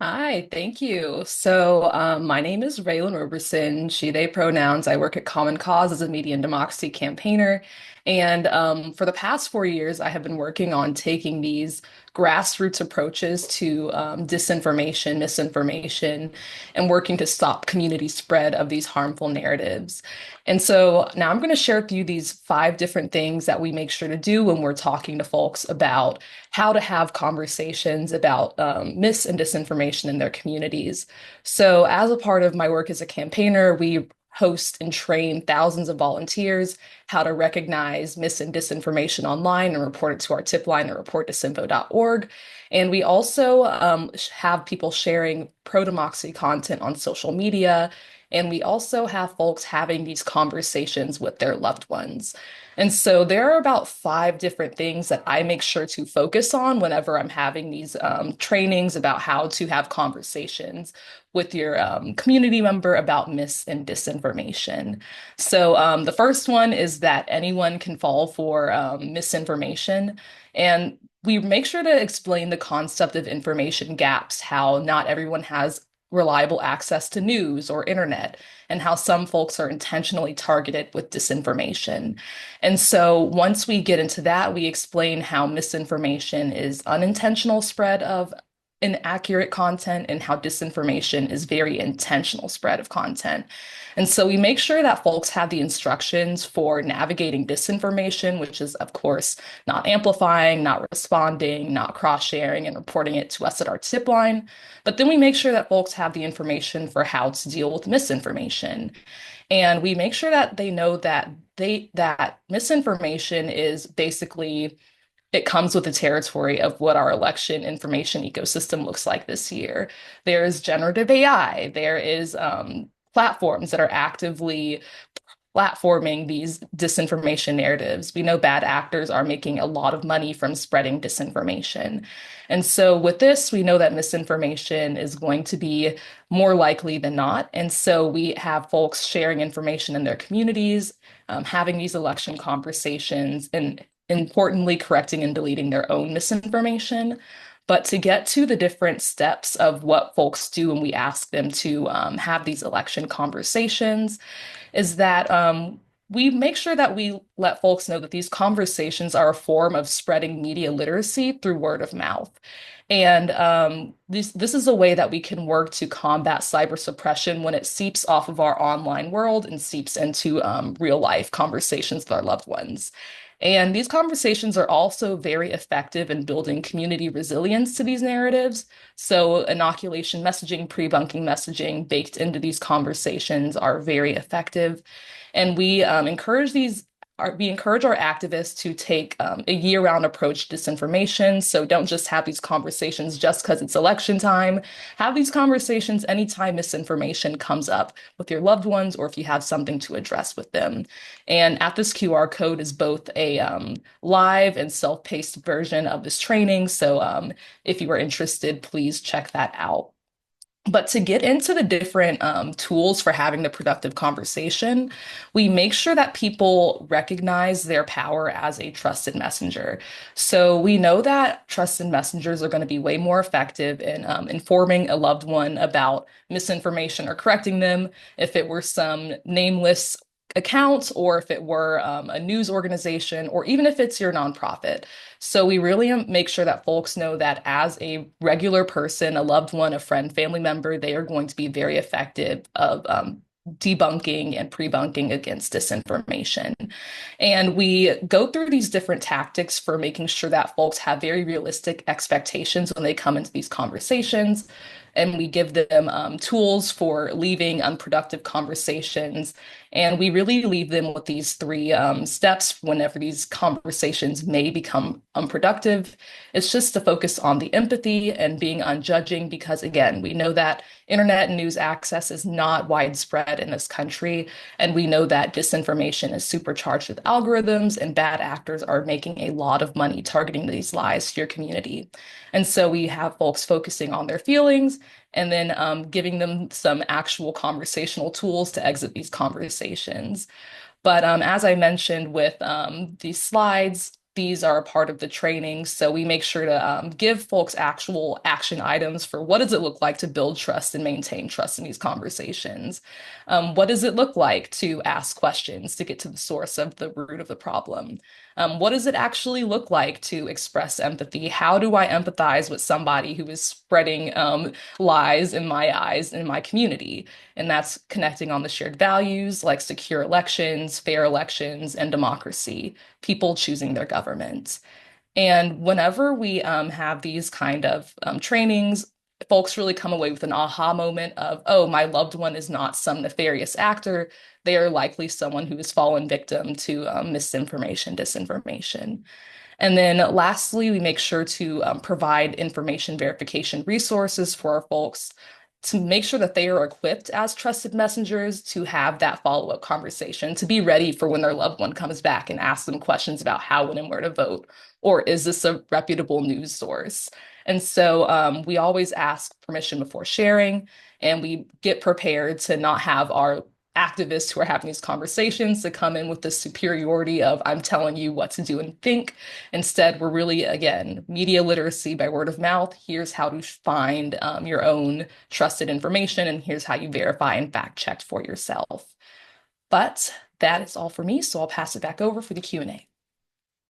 Hi, thank you. My name is Raelyn Roberson, she, they pronouns. I work at Common Cause as a media and democracy campaigner. For the past 4 years, I have been working on taking these grassroots approaches to disinformation, misinformation, and working to stop community spread of these harmful narratives. And so now I'm going to share with you these 5 different things that we make sure to do when we're talking to folks about how to have conversations about mis and disinformation in their communities. So, as a part of my work as a campaigner, we host and train thousands of volunteers how to recognize mis and disinformation online and report it to our tip line at reportdisinfo.org. And we also have people sharing pro-democracy content on social media. And we also have folks having these conversations with their loved ones. And so there are about 5 different things that I make sure to focus on whenever I'm having these trainings about how to have conversations with your community member about mis and disinformation. The first one is that anyone can fall for misinformation. And we make sure to explain the concept of information gaps, how not everyone has reliable access to news or internet, and how some folks are intentionally targeted with disinformation. And so once we get into that, we explain how misinformation is unintentional spread of inaccurate content and how disinformation is very intentional spread of content. And so we make sure that folks have the instructions for navigating disinformation, which is, of course, not amplifying, not responding, not cross-sharing, and reporting it to us at our tip line. But then we make sure that folks have the information for how to deal with misinformation. And we make sure that they know that misinformation is basically it comes with the territory of what our election information ecosystem looks like this year. There's generative AI. There is platforms that are actively platforming these disinformation narratives. We know bad actors are making a lot of money from spreading disinformation. And so with this, we know that misinformation is going to be more likely than not. And so we have folks sharing information in their communities, having these election conversations, and importantly, correcting and deleting their own misinformation. But to get to the different steps of what folks do when we ask them to have these election conversations, is that we make sure that we let folks know that these conversations are a form of spreading media literacy through word of mouth. And this is a way that we can work to combat cyber suppression when it seeps off of our online world and seeps into real life conversations with our loved ones. And these conversations are also very effective in building community resilience to these narratives. So, inoculation messaging, pre-bunking messaging baked into these conversations are very effective. And we encourage our activists to take a year-round approach to disinformation. So don't just have these conversations just because it's election time. Have these conversations anytime misinformation comes up with your loved ones or if you have something to address with them. And at this QR code is both a live and self-paced version of this training. If you are interested, please check that out. But to get into the different tools for having the productive conversation, we make sure that people recognize their power as a trusted messenger. So we know that trusted messengers are going to be way more effective in informing a loved one about misinformation or correcting them if it were some nameless account or if it were a news organization or even if it's your nonprofit. So we really make sure that folks know that as a regular person, a loved one, a friend, family member, they are going to be very effective of debunking and pre-bunking against disinformation. And we go through these different tactics for making sure that folks have very realistic expectations when they come into these conversations. And we give them tools for leaving unproductive conversations. And we really leave them with these 3 steps whenever these conversations may become unproductive. It's just to focus on the empathy and being unjudging, because again, we know that internet and news access is not widespread in this country. And we know that disinformation is supercharged with algorithms and bad actors are making a lot of money targeting these lies to your community. And so we have folks focusing on their feelings and then giving them some actual conversational tools to exit these conversations. But as I mentioned with these slides, these are a part of the training. So we make sure to give folks actual action items for what does it look like to build trust and maintain trust in these conversations? What does it look like to ask questions to get to the source of the root of the problem? What does it actually look like to express empathy? How do I empathize with somebody who is spreading lies in my eyes in my community? And that's connecting on the shared values like secure elections, fair elections, and democracy, people choosing their government. And whenever we have these kind of trainings, folks really come away with an aha moment of, oh, my loved one is not some nefarious actor. They are likely someone who has fallen victim to misinformation, disinformation. And then lastly, we make sure to provide information verification resources for our folks to make sure that they are equipped as trusted messengers to have that follow-up conversation, to be ready for when their loved one comes back and asks them questions about how, when, and where to vote, or is this a reputable news source? And so we always ask permission before sharing, and we get prepared to not have our activists who are having these conversations to come in with the superiority of I'm telling you what to do and think. Instead, we're really, again, media literacy by word of mouth. Here's how to find your own trusted information, and here's how you verify and fact check for yourself. But that is all for me, so I'll pass it back over for the Q&A.